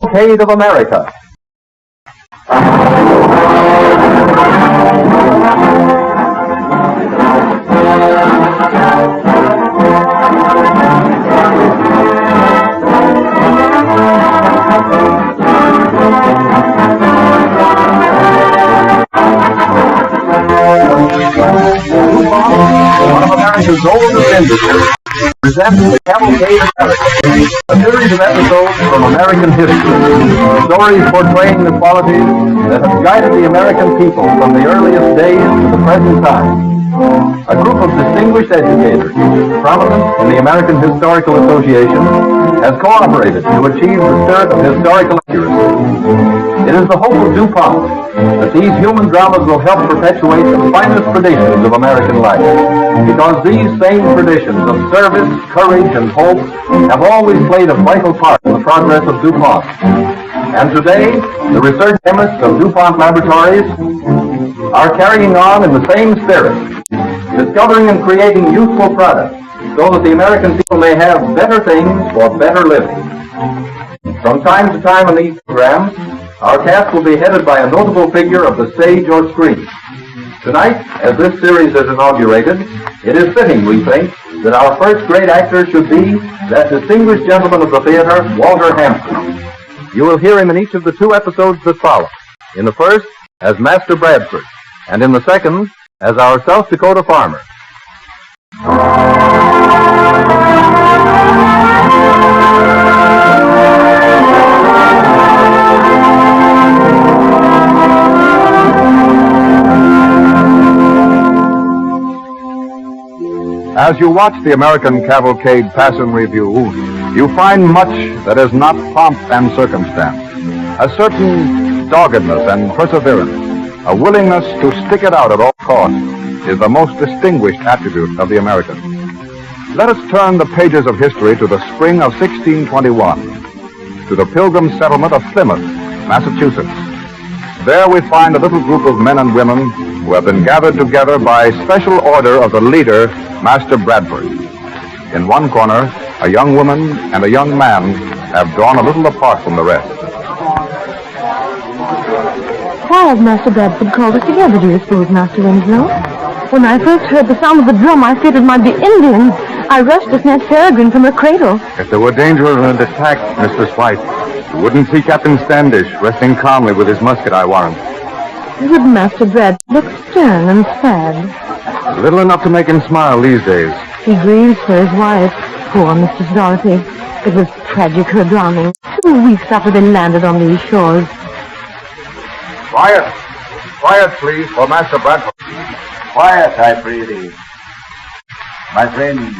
Cavalcade of America. One of America's oldest industries presents the Cavalcade of America, a series of episodes from American history, stories portraying the qualities that have guided the American people from the earliest days to the present time. A group of distinguished educators, prominent in the American Historical Association, has cooperated to achieve the spirit of historical accuracy. It is the hope of DuPont that these human dramas will help perpetuate the finest traditions of American life, because these same traditions of service, courage, and hope have always played a vital part in the progress of DuPont. And today, the research chemists of DuPont Laboratories are carrying on in the same spirit, discovering and creating useful products so that the American people may have better things for better living. From time to time in these programs, our cast will be headed by a notable figure of the stage or screen. Tonight, as this series is inaugurated, it is fitting, we think, that our first great actor should be that distinguished gentleman of the theater, Walter Hampton. You will hear him in each of the two episodes that follow. In the first, as Master Bradford, and in the second, as our South Dakota farmer. As you watch the American Cavalcade pass in review, you find much that is not pomp and circumstance. A certain doggedness and perseverance, a willingness to stick it out at all costs, is the most distinguished attribute of the American. Let us turn the pages of history to the spring of 1621, to the Pilgrim settlement of Plymouth, Massachusetts. There we find a little group of men and women who have been gathered together by special order of the leader, Master Bradford. In one corner, a young woman and a young man have drawn a little apart from the rest. Why has Master Bradford called us together, do you suppose, Master Winslow? When I first heard the sound of the drum, I feared it might be Indians. I rushed to snatch Peregrine from her cradle. If there were danger of an attack, Mistress White, you wouldn't see Captain Standish resting calmly with his musket, I warrant. Good Master Bradford looks stern and sad. Little enough to make him smile these days. He grieves for his wife, poor Mistress Dorothy. It was tragic, her drowning. 2 weeks after they landed on these shores. Quiet! Quiet, please, for Master Bradford. Quiet, I pray thee. My friends,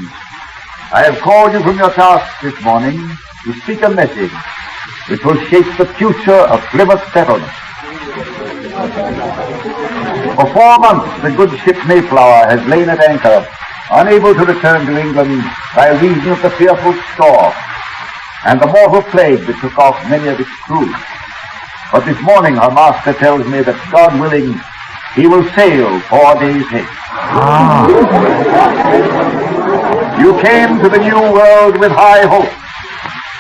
I have called you from your task this morning to speak a message which will shape the future of Plymouth settlement. For 4 months, the good ship Mayflower has lain at anchor, unable to return to England by reason of the fearful storm and the mortal plague that took off many of its crew. But this morning her master tells me that, God willing, he will sail 4 days hence. You came to the new world with high hope.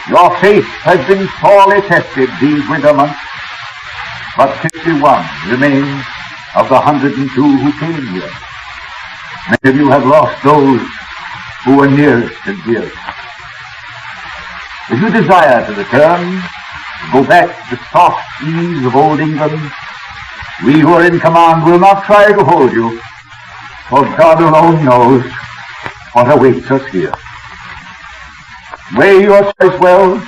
Your faith has been sorely tested these winter months, but 61 remain of the 102 who came here. Many of you have lost those who were nearest and dearest. If you desire to return, go back to the soft ease of old England, we who are in command will not try to hold you, for God alone knows what awaits us here. Weigh your choice well,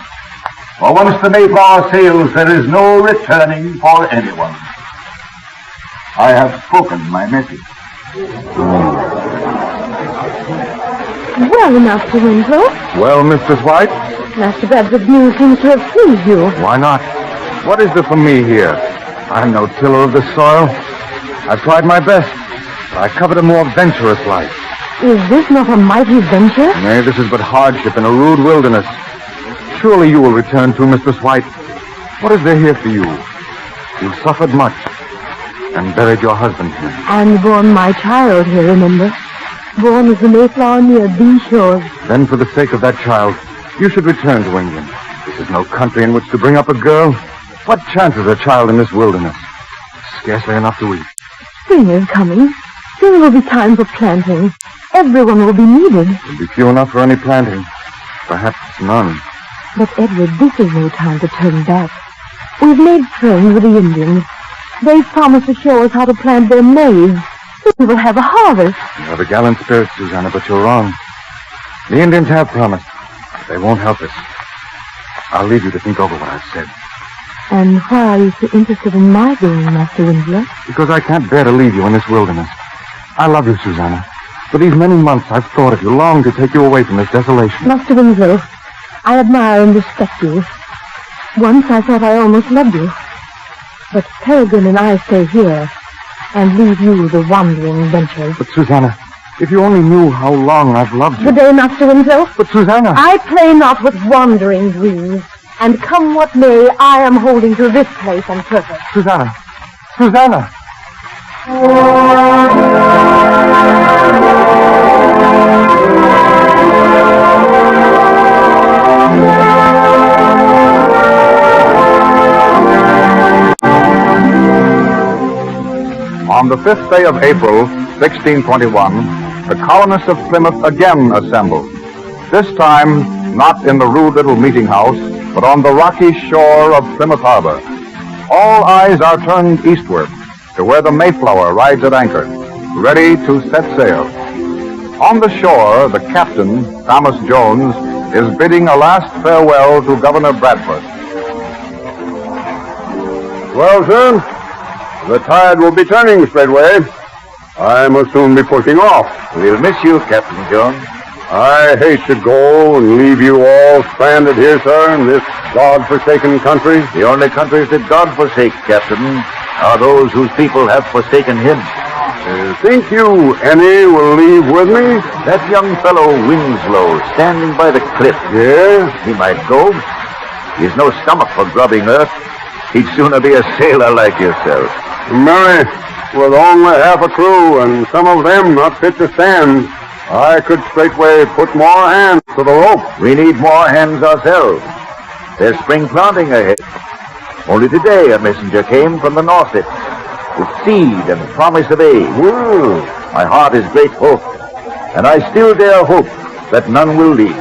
for once the Mayflower sails, there is no returning for anyone. I have spoken my message. Well, Master Winslow. Well, Mistress White? Master Bradford's news seems to have pleased you. Why not? What is there for me here? I'm no tiller of the soil. I've tried my best. I covet a more venturous life. Is this not a mighty venture? Nay, this is but hardship in a rude wilderness. Surely you will return to Mistress White. What is there here for you? You've suffered much and buried your husband here. And born my child here, remember? Born as the Mayflower near these shores. Then for the sake of that child, you should return to England. This is no country in which to bring up a girl. What chance has a child in this wilderness? Scarcely enough to eat. Spring is coming. Soon will be time for planting. Everyone will be needed. There'll be few enough for any planting. Perhaps none. But, Edward, this is no time to turn back. We've made friends with the Indians. They've promised to show us how to plant their maize. We will have a harvest. You have a gallant spirit, Susanna, but you're wrong. The Indians have promised. They won't help us. I'll leave you to think over what I've said. And why are you so interested in my going, Master Winslow? Because I can't bear to leave you in this wilderness. I love you, Susanna. For these many months, I've thought of you, longed to take you away from this desolation. Master Winslow, I admire and respect you. Once I thought I almost loved you. But Peregrine and I stay here and leave you the wandering ventures. But, Susanna, if you only knew how long I've loved you. Good day, Master Winslow. But, Susanna... I play not with wandering dreams. And come what may, I am holding to this place and purpose. Susanna! Susanna! On the 5th day of April, 1621, the colonists of Plymouth again assembled. This time, not in the rude little meeting house, but on the rocky shore of Plymouth Harbor. All eyes are turned eastward to where the Mayflower rides at anchor, ready to set sail. On the shore, the captain, Thomas Jones, is bidding a last farewell to Governor Bradford. Well, sir, the tide will be turning straightway. I must soon be pushing off. We'll miss you, Captain Jones. I hate to go and leave you all stranded here, sir, in this God-forsaken country. The only countries that God forsakes, Captain, are those whose people have forsaken him. Think you any will leave with me? That young fellow Winslow, standing by the cliff. Yes? He might go. He's no stomach for grubbing earth. He'd sooner be a sailor like yourself. Mary, with only half a crew and some of them not fit to stand, I could straightway put more hands to the rope. We need more hands ourselves. There's spring planting ahead. Only today a messenger came from the Norset with seed and promise of aid. My heart is grateful, and I still dare hope that none will leave.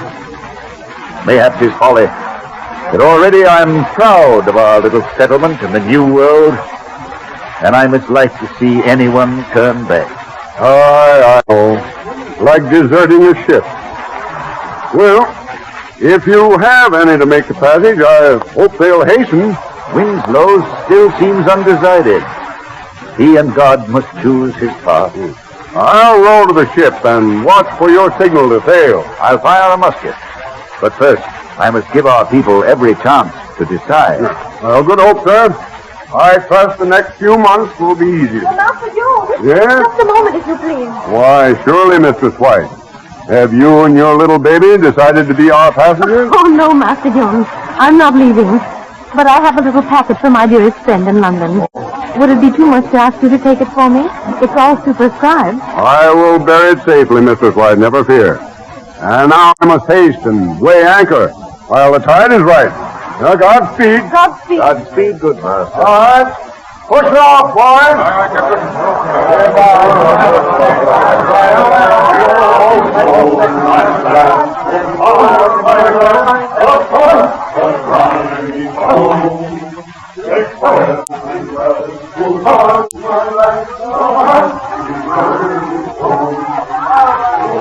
Mayhap 'tis folly, but already I'm proud of our little settlement in the New World, and I mislike to see anyone turn back. I know. Like deserting a ship. Well, if you have any to make the passage, I hope they'll hasten. Winslow still seems undecided. He and God must choose his path. I'll row to the ship and watch for your signal to sail. I'll fire a musket. But first, I must give our people every chance to decide. Well, good hope, sir. I trust the next few months will be easier. Master Jones! Yes? Just a moment, if you please. Why, surely, Mistress White. Have you and your little baby decided to be our passengers? Oh, no, Master Jones. I'm not leaving. But I have a little packet for my dearest friend in London. Would it be too much to ask you to take it for me? It's all superscribed. I will bear it safely, Mistress White, never fear. And now I must haste and weigh anchor while the tide is right. Now, Godspeed. Godspeed. Godspeed, good master. All right. Push it off, boys.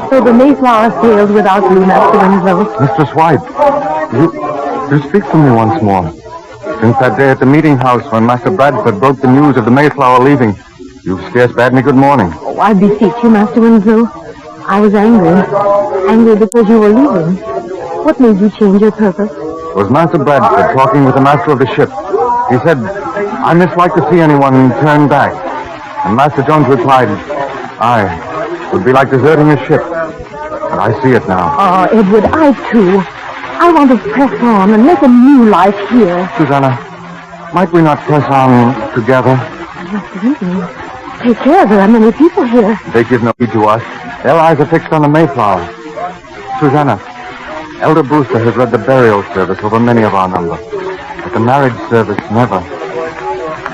So the Mayflower sailed without you, Master Winslow. Mistress White, you speak to me once more. Since that day at the meeting house when Master Bradford broke the news of the Mayflower leaving, you've scarce bade me good morning. Oh, I beseech you, Master Winslow. I was angry. Angry because you were leaving. What made you change your purpose? It was Master Bradford talking with the master of the ship. He said, I mislike to see anyone turn back. And Master Jones replied, I would be like deserting a ship. But I see it now. Oh, Edward, I too. I want to press on and make a new life here. Susanna, might we not press on together? Absolutely. Take care, there are many people here. They give no heed to us. Their eyes are fixed on the Mayflower. Susanna, Elder Brewster has read the burial service over many of our number, but the marriage service never.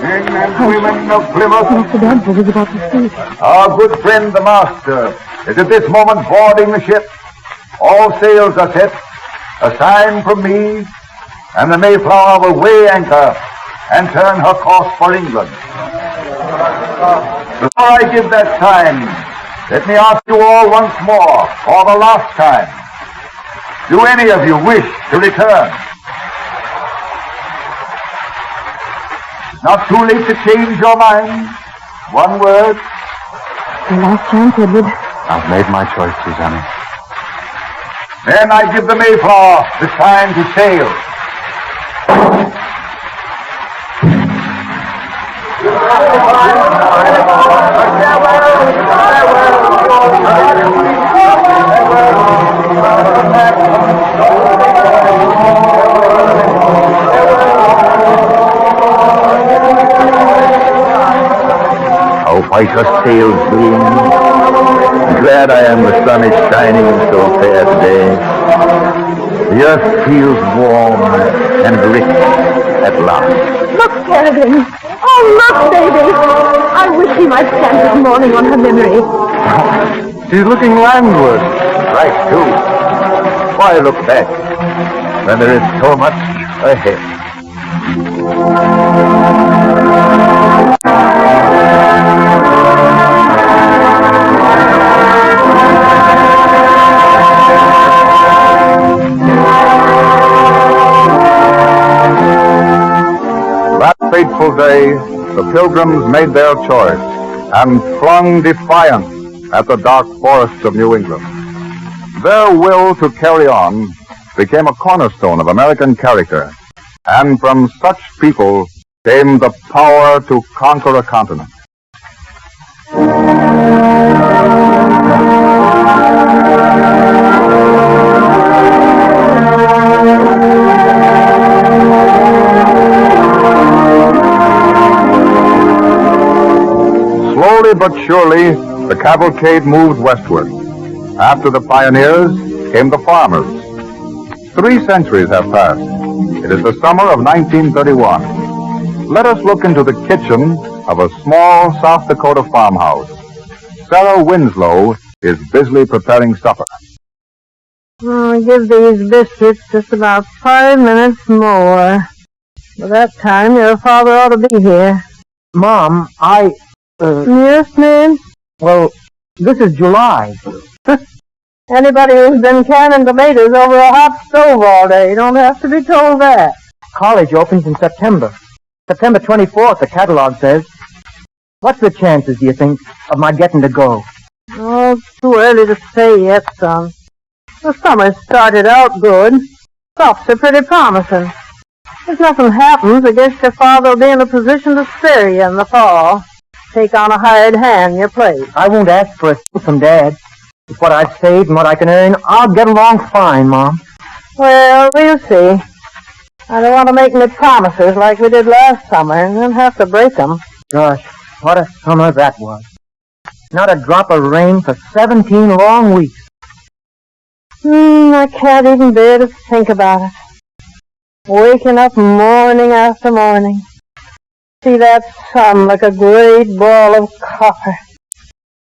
Men and women of Plymouth, Mr. Danforth is about to speak. our good friend the master is at this moment boarding the ship. All sails are set, a sign from me, and the Mayflower will weigh anchor and turn her course for England. Before I give that sign, let me ask you all once more, for the last time, do any of you wish to return? It's not too late to change your mind. One word. The last chance, Edward. I've made my choice, Susanna. Then I give the Mayflower the sign to sail. How white her sails gleam. Glad I am the sun is shining so fair today. The earth feels warm and rich at last. Look, Peregrine. Oh, look, baby. I wish he might stand this morning on her memory. She's looking landward. Right, too. Why look back when there is so much ahead? That fateful day, the Pilgrims made their choice and flung defiance at the dark forests of New England. Their will to carry on became a cornerstone of American character, and from such people came the power to conquer a continent. Slowly but surely, the cavalcade moved westward. After the pioneers came the farmers. 3 centuries have passed. It is the summer of 1931. Let us look into the kitchen of a small South Dakota farmhouse. Sarah Winslow is busily preparing supper. I'll give these biscuits just about 5 minutes more. By that time, your father ought to be here. Mom, Yes, man? well, this is July. Anybody who's been canning tomatoes over a hot stove all day don't have to be told that. College opens in September. September 24th, the catalog says. What's the chances, do you think, of my getting to go? Oh, it's too early to say yet, son. The summer started out good. Stuffs are pretty promising. If nothing happens, I guess your father will be in a position to spare you in the fall. Take on a hired hand in your place. I won't ask for a thing from Dad. With what I've saved and what I can earn, I'll get along fine, Mom. Well, we'll see. I don't want to make any promises like we did last summer and then have to break them. Gosh, what a summer that was. Not a drop of rain for 17 long weeks. I can't even bear to think about it. Waking up morning after morning. See that sun like a great ball of copper.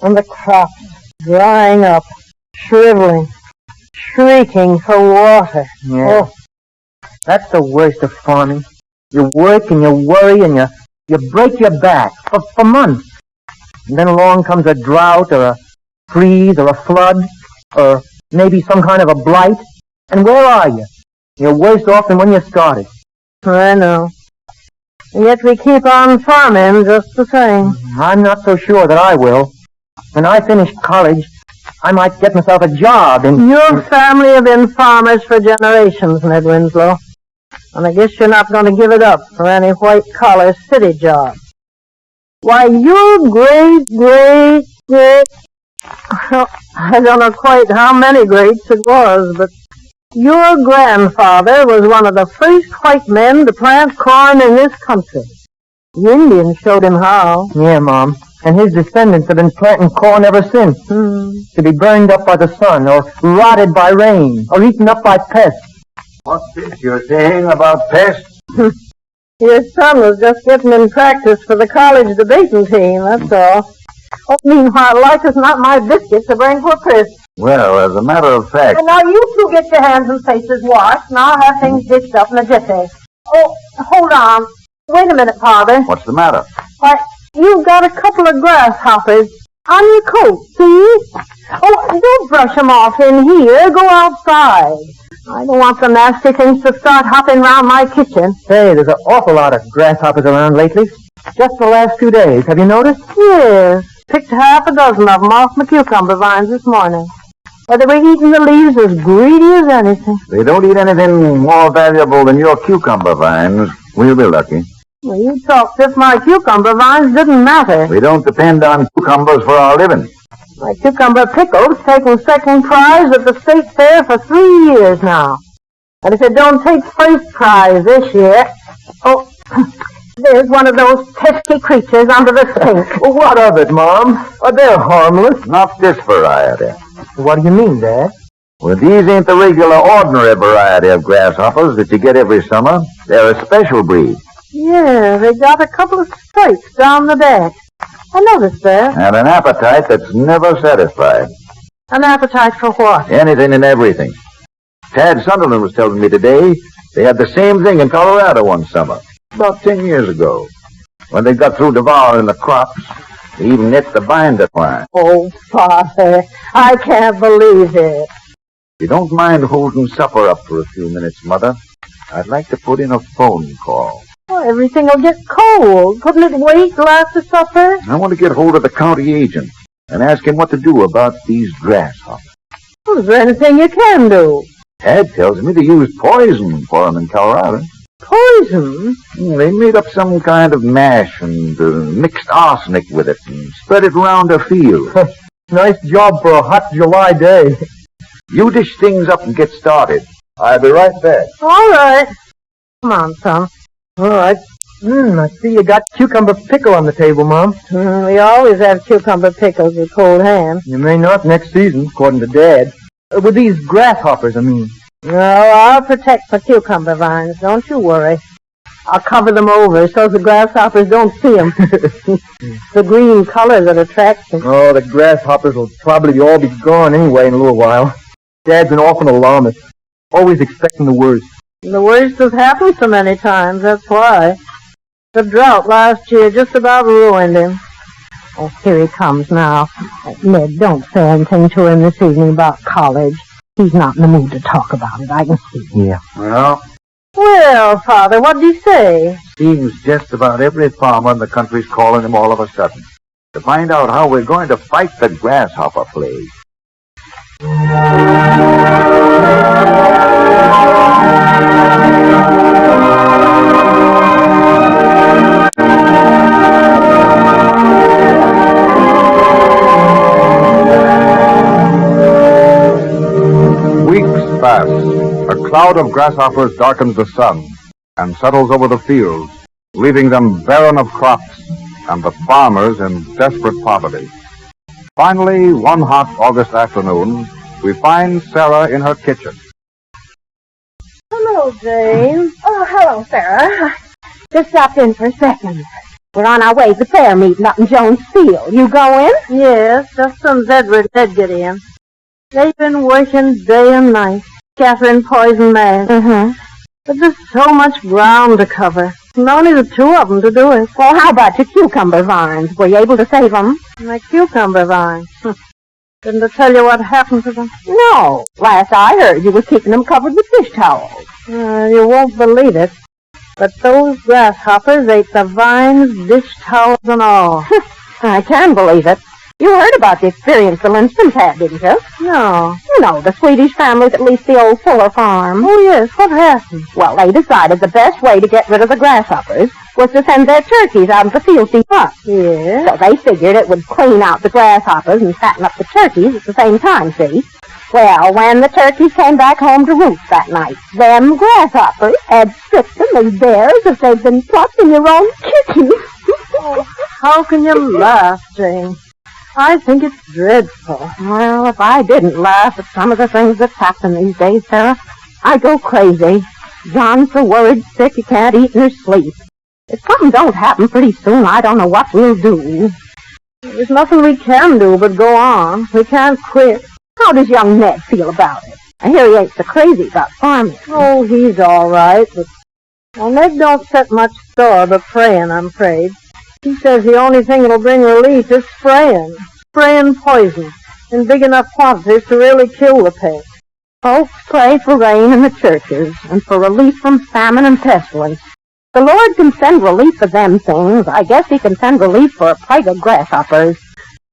And the crops drying up, shriveling, shrieking for water. Yeah. Oh, That's the worst of farming. You work and you worry and you break your back for months. And then along comes a drought or a freeze or a flood or maybe some kind of a blight. And where are you? You're worse off than when you started. I know. And yet we keep on farming just the same. I'm not so sure that I will. When I finish college, I might get myself a job in... Your family have been farmers for generations, Ned Winslow. And I guess you're not going to give it up for any white-collar city job. Why, your great... Well, I don't know quite how many greats it was, but your grandfather was one of the first white men to plant corn in this country. The Indians showed him how. Yeah, Mom. And his descendants have been planting corn ever since. To be burned up by the sun, or rotted by rain, or eaten up by pests. What's this you're saying about pests? Your son was just getting in practice for the college debating team, that's all. Oh, meanwhile, like as not, my biscuits are burning for crisp. Well, as a matter of fact... And now you two get your hands and faces washed, and I'll have things dished up in a jiffy. Oh, hold on. Wait a minute, Father. What's the matter? Why, you've got a couple of grasshoppers on your coat, see? Oh, don't brush them off in here. Go outside. I don't want the nasty things to start hopping around my kitchen. Hey, there's an awful lot of grasshoppers around lately. Just the last 2 days. Have you noticed? Yes. Picked half a dozen of them off my cucumber vines this morning. Well, they were eating the leaves as greedy as anything. They don't eat anything more valuable than your cucumber vines. We'll be lucky. Well, you talk as if my cucumber vines didn't matter. We don't depend on cucumbers for our living. My cucumber pickle's taken second prize at the state fair for 3 years now. And if it don't take first prize this year... Oh, there's one of those pesky creatures under the sink. What of it, Mom? Oh, they're harmless. Not this variety. What do you mean, Dad? Well, these ain't the regular, ordinary variety of grasshoppers that you get every summer. They're a special breed. Yeah, they got a couple of stripes down the back. I noticed that. And an appetite that's never satisfied. An appetite for what? Anything and everything. Tad Sunderland was telling me today they had the same thing in Colorado one summer, about 10 years ago. When they got through devouring the crops, they even ate the binder twine. Oh, Father, I can't believe it. If you don't mind holding supper up for a few minutes, Mother, I'd like to put in a phone call. Oh, everything will get cold. Couldn't it wait till after supper? I want to get hold of the county agent and ask him what to do about these grasshoppers. Well, is there anything you can do? Tad tells me they used poison for them in Colorado. Poison? They made up some kind of mash and mixed arsenic with it and spread it around the field. Nice job for a hot July day. You dish things up and get started. I'll be right back. All right. Come on, son. All right. I see you got cucumber pickle on the table, Mom. We always have cucumber pickles with cold ham. You may not next season, according to Dad. With these grasshoppers, I mean. No, I'll protect the cucumber vines. Don't you worry. I'll cover them over so the grasshoppers don't see them. The green color that attracts them. Oh, the grasshoppers will probably all be gone anyway in a little while. Dad's an awful alarmist. Always expecting the worst. The worst has happened so many times, that's why. The drought last year just about ruined him. Oh, here he comes now. Ned, don't say anything to him this evening about college. He's not in the mood to talk about it, I can see. Yeah. Well, Father, what did he say? Seems just about every farmer in the country's calling him all of a sudden to find out how we're going to fight the grasshopper plague. Weeks pass. A cloud of grasshoppers darkens the sun and settles over the fields, leaving them barren of crops and the farmers in desperate poverty. Finally, one hot August afternoon, we find Sarah in her kitchen. Hello, Jane. Oh, hello, Sarah. Just stopped in for a second. We're on our way to the fair meeting up in Jones Field. You going? Yes, just since Edward did get in. They've been working day and night, scattering poison mass. But there's so much ground to cover, and only the two of them to do it. Well, how about your cucumber vines? Were you able to save them? My cucumber vines. Didn't I tell you what happened to them? No. Last I heard, you were keeping them covered with dish towels. You won't believe it, but those grasshoppers ate the vines, dish towels, and all. I can believe it. You heard about the experience the Lindstons had, didn't you? No. You know, the Swedish family that leased the old Fuller farm. Oh, yes. What happened? Well, they decided the best way to get rid of the grasshoppers was to send their turkeys out into the field to hunt. Yes. So they figured it would clean out the grasshoppers and fatten up the turkeys at the same time, see? Well, when the turkeys came back home to roost that night, them grasshoppers had stripped them as bare as if they'd been plucked in your own kitchen. How can you laugh, Jane? I think it's dreadful. Well, if I didn't laugh at some of the things that happen these days, Sarah, I'd go crazy. John's so worried sick he can't eat nor sleep. If something don't happen pretty soon, I don't know what we'll do. There's nothing we can do but go on. We can't quit. How does young Ned feel about it? I hear he ain't so crazy about farming. Oh, he's all right, but... Well, Ned don't set much store by praying, I'm afraid. He says the only thing that'll bring relief is spraying. Spraying poison in big enough quantities to really kill the pest. Folks pray for rain in the churches and for relief from famine and pestilence. The Lord can send relief for them things. I guess he can send relief for a plague of grasshoppers.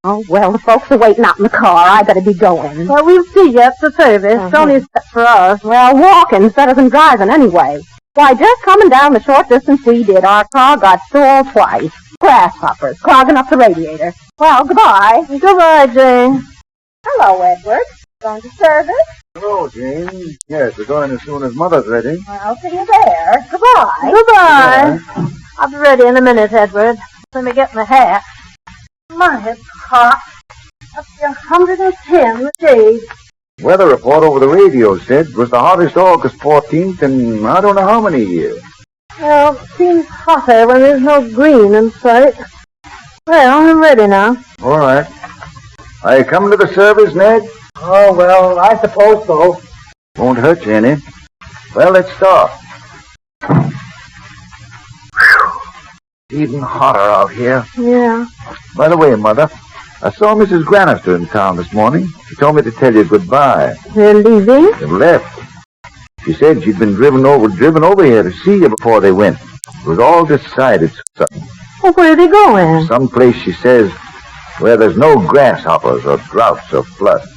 Oh, well, the folks are waiting out in the car. I better be going. Well, we'll see you at the service. It's only a step for us. Well, walking's better than driving anyway. Why, just coming down the short distance we did, our car got stalled twice. Grasshoppers clogging up the radiator. Well, goodbye. Goodbye, Jane. Hello, Edward. Going to service? Hello, Jane. Yes, we're going as soon as Mother's ready. Well, see you there. Goodbye. Goodbye. I'll be ready in a minute, Edward. Let me get my hat. My head's hot. Up to 110 degrees. Weather report over the radio said it was the hottest August 14th in I don't know how many years. Well, it seems hotter when there's no green in sight. Well, I'm ready now. All right. Are you coming to the service, Ned? Oh, well, I suppose so. Won't hurt you any. Well, let's start. Whew. Even hotter out here. Yeah. By the way, Mother, I saw Mrs. Granister in town this morning. She told me to tell you goodbye. They're leaving? They've left. She said she'd been driven over here to see you before they went. It was all decided sudden. Well, where are they going? Someplace, she says, where there's no grasshoppers or droughts or floods.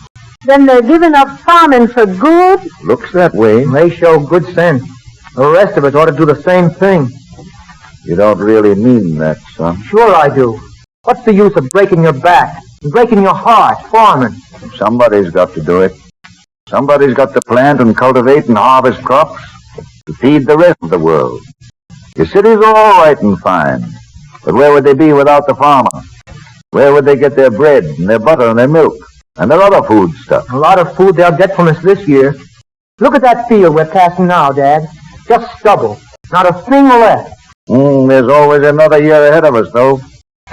Then they're giving up farming for good? Looks that way. They show good sense. The rest of us ought to do the same thing. You don't really mean that, son. Sure I do. What's the use of breaking your back and breaking your heart farming? Somebody's got to do it. Somebody's got to plant and cultivate and harvest crops to feed the rest of the world. Your cities are all right and fine, but where would they be without the farmer? Where would they get their bread and their butter and their milk and their other food stuff? A lot of food they'll get from us this year. Look at that field we're passing now, Dad. Just stubble. Not a thing left. There's always another year ahead of us, though.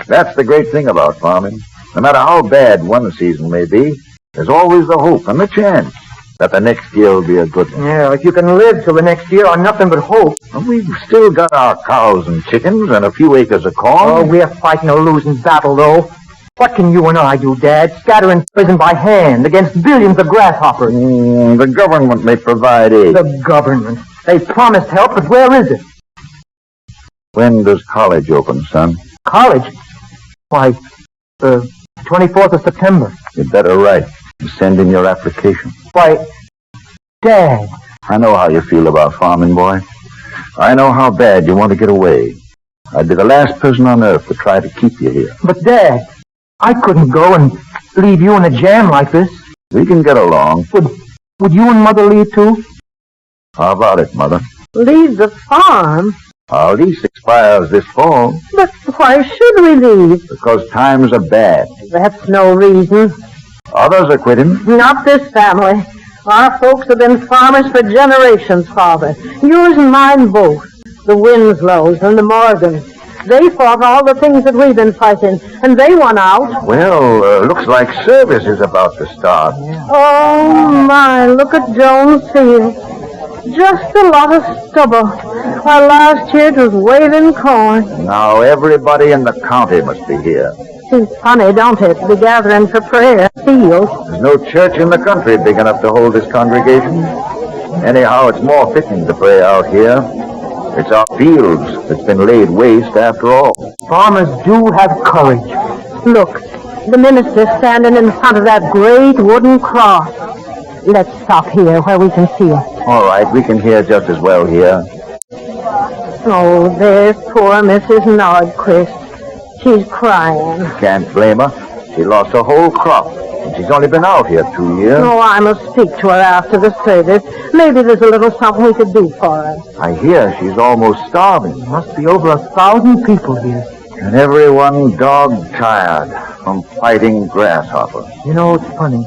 That's the great thing about farming. No matter how bad one season may be, there's always the hope and the chance that the next year will be a good one. Yeah, if you can live till the next year on nothing but hope. And we've still got our cows and chickens and a few acres of corn. Oh, we're fighting a losing battle, though. What can you and I do, Dad? Scattering poison by hand against billions of grasshoppers. The government may provide aid. The government. They promised help, but where is it? When does college open, son? College? Why, the 24th of September. You'd better write and send in your application. Why, Dad. I know how you feel about farming, boy. I know how bad you want to get away. I'd be the last person on earth to try to keep you here. But, Dad, I couldn't go and leave you in a jam like this. We can get along. Would you and Mother leave, too? How about it, Mother? Leave the farm? Our lease expires this fall. But why should we leave? Because times are bad. That's no reason. Others are quitting. Not this family. Our folks have been farmers for generations, Father. Yours and mine both. The Winslows and the Morgans. They fought all the things that we've been fighting, and they won out. Well, looks like service is about to start. Oh, my, look at Jones Field. Just a lot of stubble, while last year it was waving corn. Now everybody in the county must be here. Seems funny, don't it, to be gathering for prayer fields? There's no church in the country big enough to hold this congregation. Anyhow, it's more fitting to pray out here. It's our fields that's been laid waste after all. Farmers do have courage. Look, the minister's standing in front of that great wooden cross. Let's stop here where we can see it. All right, we can hear just as well here. Oh, there's poor Mrs. Nordquist. She's crying. Can't blame her. She lost her whole crop, and she's only been out here 2 years. Oh, I must speak to her after the service. Maybe there's a little something we could do for her. I hear she's almost starving. There must be over 1,000 people here. And everyone dog-tired from fighting grasshoppers. You know, it's funny.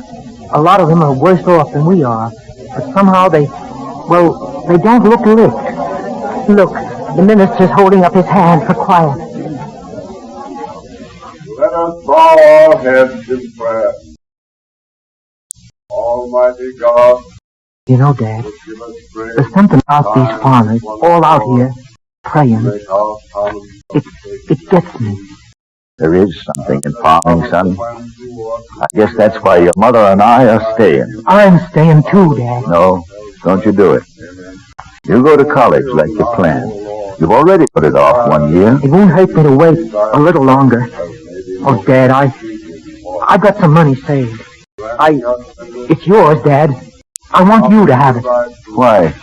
A lot of them are worse off than we are. But somehow they don't look licked. Look, the minister's holding up his hand for quiet. Let us bow our heads in prayer. Almighty God, You know, Dad, give us grace. there's something about these farmers all out here praying. Make our common It gets me. There is something in farming, son. I guess that's why your mother and I are staying. I'm staying too, Dad. No, don't you do it. You go to college like you planned. You've already put it off 1 year. It won't hurt me to wait a little longer. Oh, Dad, I got some money saved. It's yours, Dad. I want you to have it. Why?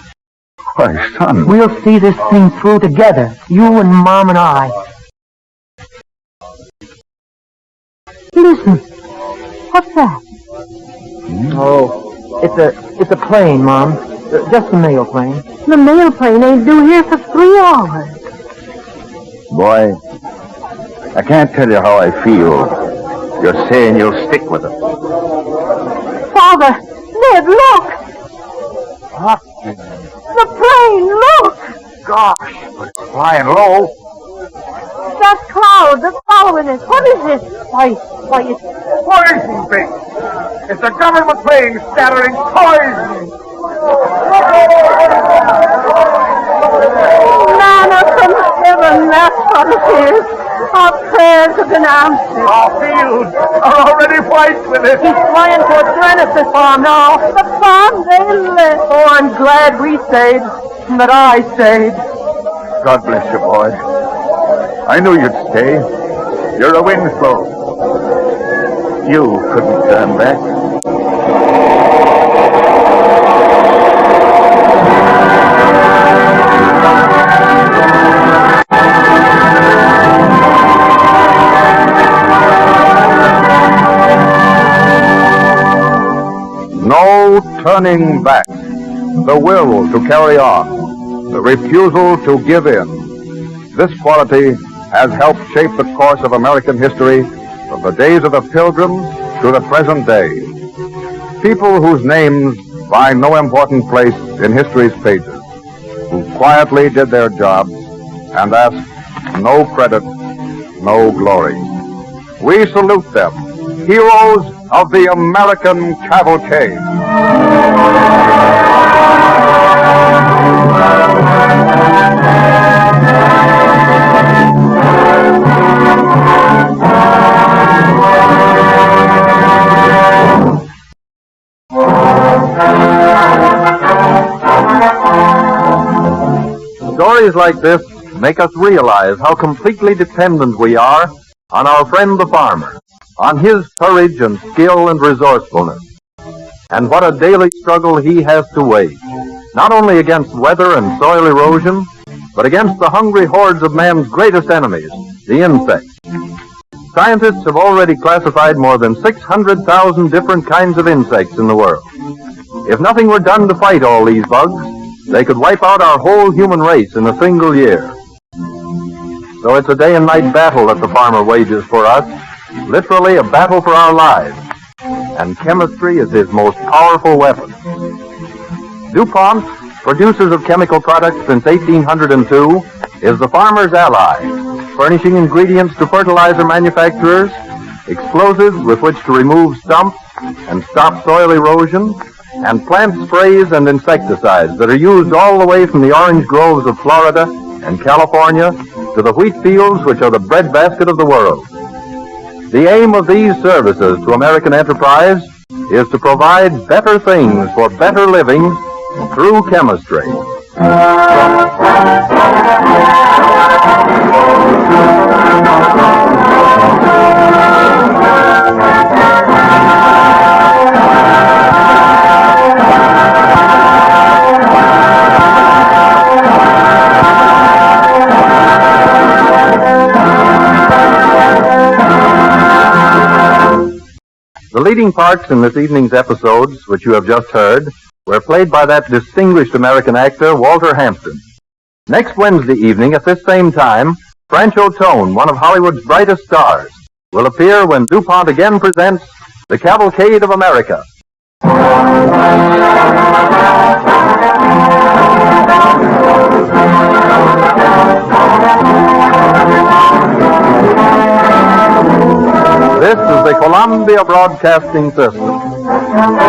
Why, son. We'll see this thing through together, you and Mom and I. Listen, what's that? Oh, it's a plane, Mom. Just a mail plane. The mail plane ain't due here for 3 hours. Boy, I can't tell you how I feel. You're saying you'll stick with it. Father, Ned, look! What? The plane, look! Gosh, but it's flying low. That cloud that's following us. What is it? Why, it's poison thing. It's a government plane scattering poison. Manna from heaven, that's what it is. Our prayers have been answered. Our fields are already white with it. He's flying towards Genesis farm now. The farm they left. Oh, I'm glad we stayed, that I stayed. God bless you, boy. I knew you'd stay. You're a Winslow. You couldn't turn back. No turning back. The will to carry on. The refusal to give in. This quality has helped shape the course of American history from the days of the Pilgrims to the present day. People whose names find no important place in history's pages, who quietly did their jobs and asked no credit, no glory. We salute them, heroes of the American Cavalcade. Stories like this make us realize how completely dependent we are on our friend the farmer, on his courage and skill and resourcefulness, and what a daily struggle he has to wage, not only against weather and soil erosion, but against the hungry hordes of man's greatest enemies, the insects. Scientists have already classified more than 600,000 different kinds of insects in the world. If nothing were done to fight all these bugs, they could wipe out our whole human race in a single year. So it's a day and night battle that the farmer wages for us, literally a battle for our lives, and chemistry is his most powerful weapon. DuPont, producers of chemical products since 1802, is the farmer's ally, furnishing ingredients to fertilizer manufacturers, explosives with which to remove stumps and stop soil erosion, and plant sprays and insecticides that are used all the way from the orange groves of Florida and California to the wheat fields which are the breadbasket of the world. The aim of these services to American enterprise is to provide better things for better living through chemistry. The leading parts in this evening's episodes, which you have just heard, were played by that distinguished American actor, Walter Hampton. Next Wednesday evening at this same time, French Otone, one of Hollywood's brightest stars, will appear when DuPont again presents The Cavalcade of America. This is the Columbia Broadcasting System.